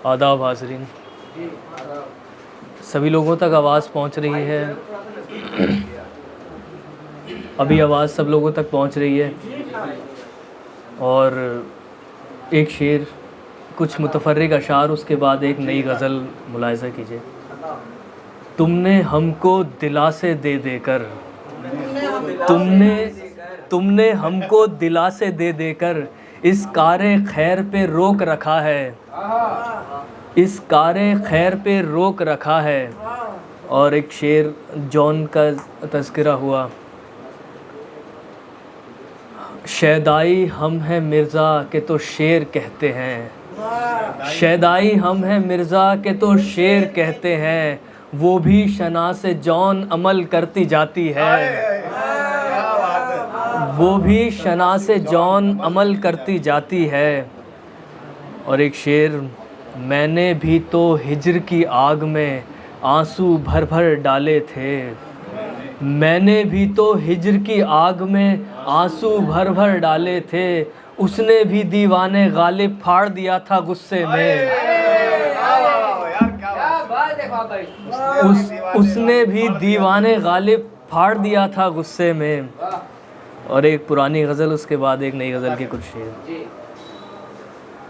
आदाब हाज़रीन, सभी लोगों तक आवाज़ पहुंच रही है? अभी आवाज़ सब लोगों तक पहुंच रही है? और एक शेर, कुछ मुतफर्रिक अशार, उसके बाद एक नई गज़ल मुलाहिज़ा कीजिए। तुमने हमको दिलासे दे देकर, तुमने हमको दिलासे दे देकर इस कारे खैर पे रोक रखा है, इस कारे खैर पे रोक रखा है। और एक शेर जॉन का तज़किरा हुआ, शैदाई हम हैं मिर्ज़ा के तो शेर कहते हैं, शैदाई हम हैं मिर्ज़ा के तो शेर कहते हैं, वो भी शनासे जॉन अमल करती जाती है, वो भी शनासे जॉन अमल करती जाती है। और एक शेर, मैंने भी तो हिज्र की आग में आंसू भर भर डाले थे, मैंने भी तो हिज्र की आग में आंसू भर भर डाले थे, उसने भी दीवाने गालिब फाड़ दिया था गुस्से में, उसने भी दीवाने गालिब फाड़ दिया था गुस्से में। और एक पुरानी गज़ल, उसके बाद एक नई गज़ल के कुछ शेर।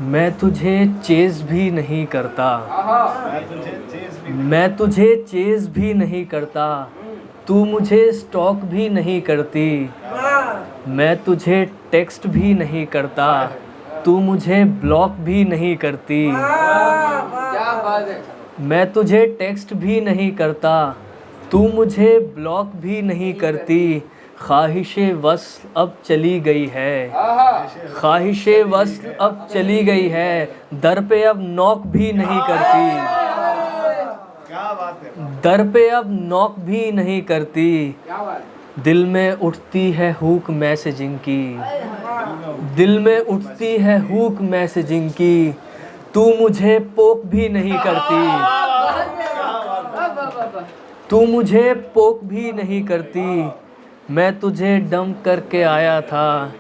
मैं तुझे चेज़ भी नहीं करता, मैं तुझे चेज़ भी नहीं करता, तू मुझे स्टॉक भी नहीं करती, मैं तुझे टेक्स्ट भी नहीं करता, तू मुझे ब्लॉक भी नहीं करती, मैं तुझे टेक्स्ट भी नहीं करता, तू मुझे ब्लॉक भी नहीं करती, ख्वाहिशे वस्ल अब चली गई है, ख्वाहिशे वस्ल अब चली गई है, दर पे अब नॉक भी नहीं करती, दर पे अब नॉक भी नहीं करती, दिल में उठती है हुक मैसेजिंग की, दिल में उठती है हुक मैसेजिंग की, तू मुझे पोक भी नहीं करती, तू मुझे पोक भी नहीं करती, मैं तुझे डंप करके आया था,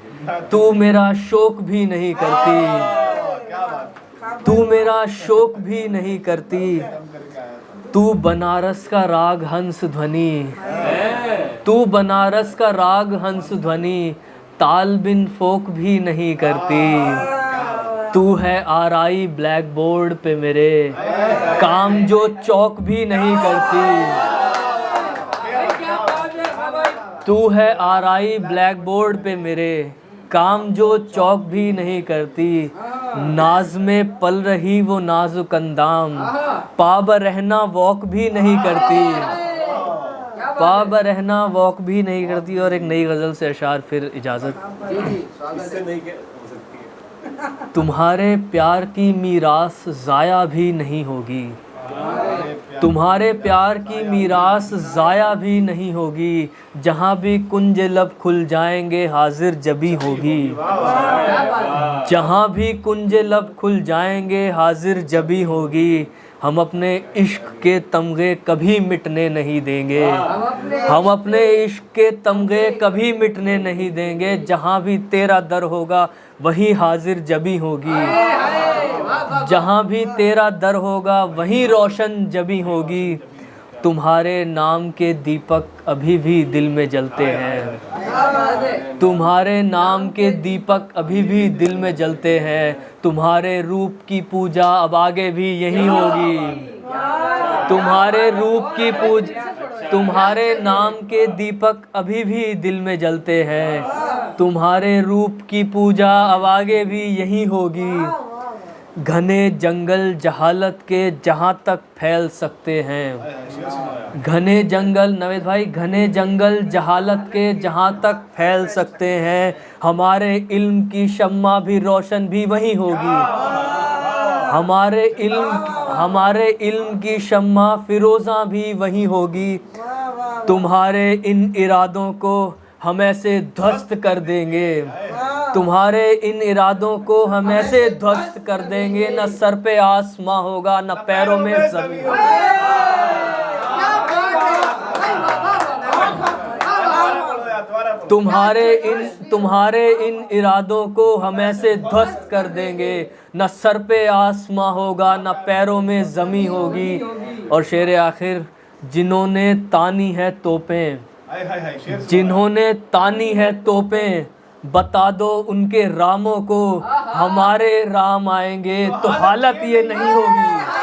तू मेरा शोक भी नहीं करती, तू मेरा शोक भी नहीं करती, तू बनारस का राग हंस ध्वनि, तू बनारस का राग हंस ध्वनि, ताल बिन फोक भी नहीं करती, तू है आराई ब्लैक बोर्ड पे मेरे, काम जो चौक भी नहीं करती, तू है आराई ब्लैक बोर्ड पे मेरे, काम जो चौक भी नहीं करती, नाज में पल रही वो नाजुक अंदाम, पाब रहना वॉक भी नहीं करती, पाब रहना वॉक भी नहीं करती। और एक नई गज़ल से अशार, फिर इजाज़त। तुम्हारे प्यार की मीरास ज़ाया भी नहीं होगी, तुम्हारे प्यार की मीरास ज़ाया भी नहीं होगी, जहाँ भी कुंज लब खुल जाएंगे हाजिर जबी होगी, जहाँ भी कुंज लब खुल जाएंगे हाजिर जबी होगी, हम अपने इश्क के तमगे कभी मिटने नहीं देंगे, हम अपने इश्क के तमगे कभी मिटने नहीं देंगे, जहाँ भी तेरा दर होगा वही हाजिर जबी होगी, जहाँ भी तेरा दर होगा वहीं रोशन जबी होगी, तुम्हारे नाम के दीपक अभी भी दिल में जलते हैं, तुम्हारे नाम के दीपक अभी भी दिल में जलते हैं, तुम्हारे रूप की पूजा अब आगे भी यही होगी, तुम्हारे रूप की पूजा, तुम्हारे नाम के दीपक अभी भी दिल में जलते हैं, तुम्हारे रूप की पूजा अब आगे भी यही होगी, घने जंगल जहालत के जहाँ तक फैल सकते हैं, घने जंगल, नवेद भाई, घने जंगल जहालत के जहाँ तक फैल सकते हैं, हमारे इल्म की शम्मा भी रोशन भी वही होगी, हमारे इल्म की शम्मा फिरोज़ा भी वही होगी, तुम्हारे इन इरादों को हम ऐसे ध्वस्त कर देंगे, तुम्हारे इन इरादों को हम ऐसे ध्वस्त कर देंगे, न सर पे आसमां होगा न पैरों में ज़मीन। तुम्हारे इन इरादों को हम ऐसे ध्वस्त कर देंगे, न सर पे आसमां होगा न पैरों में ज़मीं होगी। और शेर आखिर, जिन्होंने तानी है तोपें, जिन्होंने तानी है तोपें, बता दो उनके रामों को, हमारे राम आएंगे तो हालत ये नहीं होगी।